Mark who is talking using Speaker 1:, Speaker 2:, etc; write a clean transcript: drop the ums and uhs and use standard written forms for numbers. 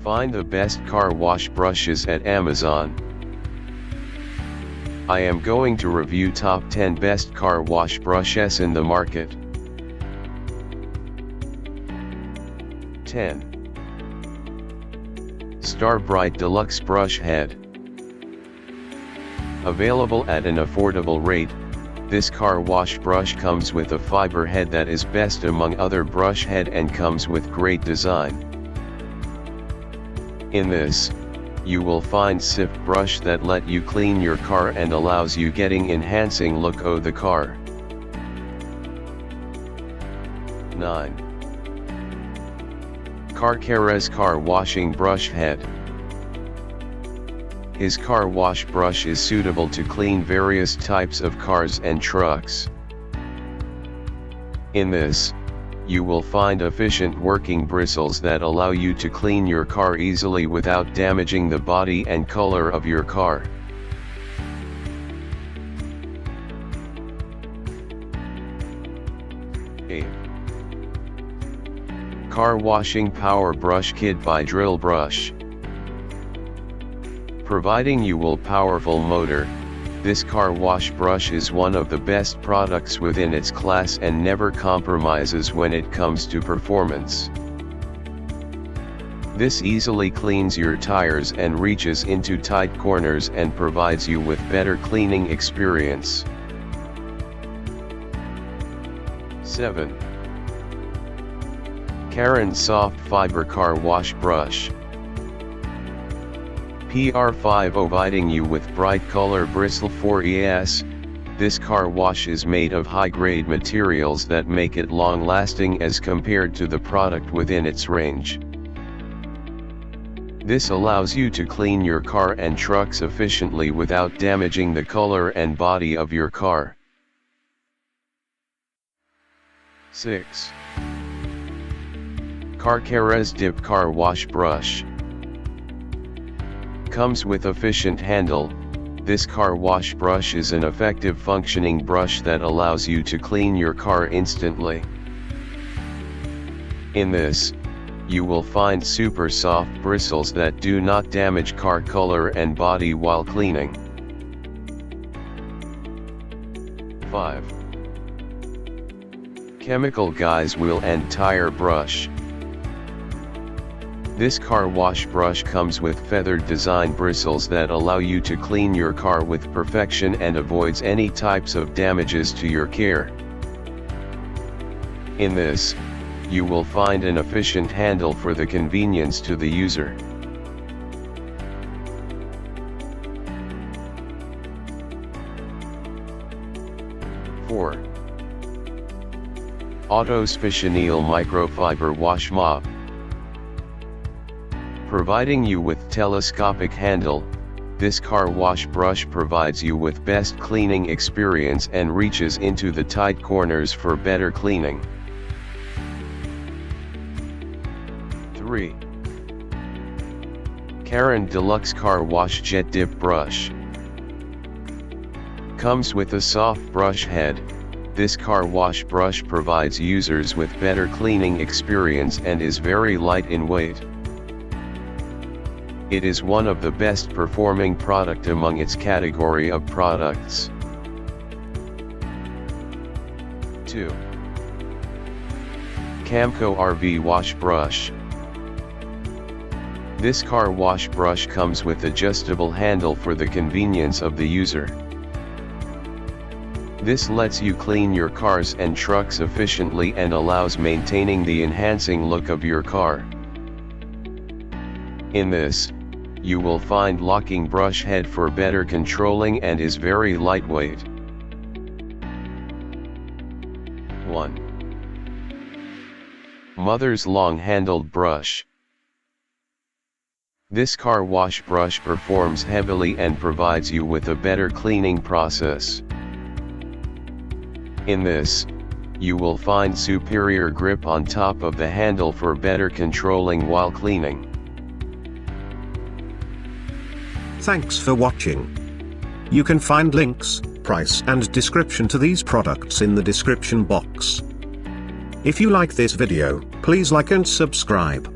Speaker 1: Find the best car wash brushes at Amazon. I am going to review top 10 best car wash brushes in the market. 10. Brite Deluxe Brush Head. Available at an affordable rate, this car wash brush comes with a fiber head that is best among other brush head and comes with great design. In this, you will find sift brush that let you clean your car and allows you getting enhancing look of the car. 9. CARCAREZ Car Washing Brush Head. His car wash brush is suitable to clean various types of cars and trucks. In this, you will find efficient working bristles that allow you to clean your car easily without damaging the body and color of your car. 8. Car Washing Power Brush Kit by Drillbrush. Providing you with powerful motor, this car wash brush is one of the best products within its class and never compromises when it comes to performance. This easily cleans your tires and reaches into tight corners and provides you with better cleaning experience. 7. Carrand Soft Fiber Car Wash Brush. PR5 providing you with bright color bristle for ES, this car wash is made of high-grade materials that make it long-lasting as compared to the product within its range. This allows you to clean your car and trucks efficiently without damaging the color and body of your car. 6. CARCAREZ Dip Car Wash Brush. Comes with efficient handle, this car wash brush is an effective functioning brush that allows you to clean your car instantly. In this, you will find super soft bristles that do not damage car color and body while cleaning. 5. Chemical Guys Wheel and Tire Brush. This car wash brush comes with feathered design bristles that allow you to clean your car with perfection and avoids any types of damages to your car. In this, you will find an efficient handle for the convenience to the user. 4. AutoSpa Chenille Microfiber Wash Mop. Providing you with telescopic handle, this car wash brush provides you with best cleaning experience and reaches into the tight corners for better cleaning. 3. Carrand Deluxe Car Wash Jet Dip Brush. Comes with a soft brush head, this car wash brush provides users with better cleaning experience and is very light in weight. It is one of the best performing product among its category of products. 2. Camco RV Wash Brush. This car wash brush comes with adjustable handle for the convenience of the user. This lets you clean your cars and trucks efficiently and allows maintaining the enhancing look of your car. In this, you will find locking brush head for better controlling and is very lightweight. 1. Mother's Long-Handled Brush. This car wash brush performs heavily and provides you with a better cleaning process. In this, you will find superior grip on top of the handle for better controlling while cleaning.
Speaker 2: Thanks for watching. You can find links, price and description to these products in the description box. If you like this video, please like and subscribe.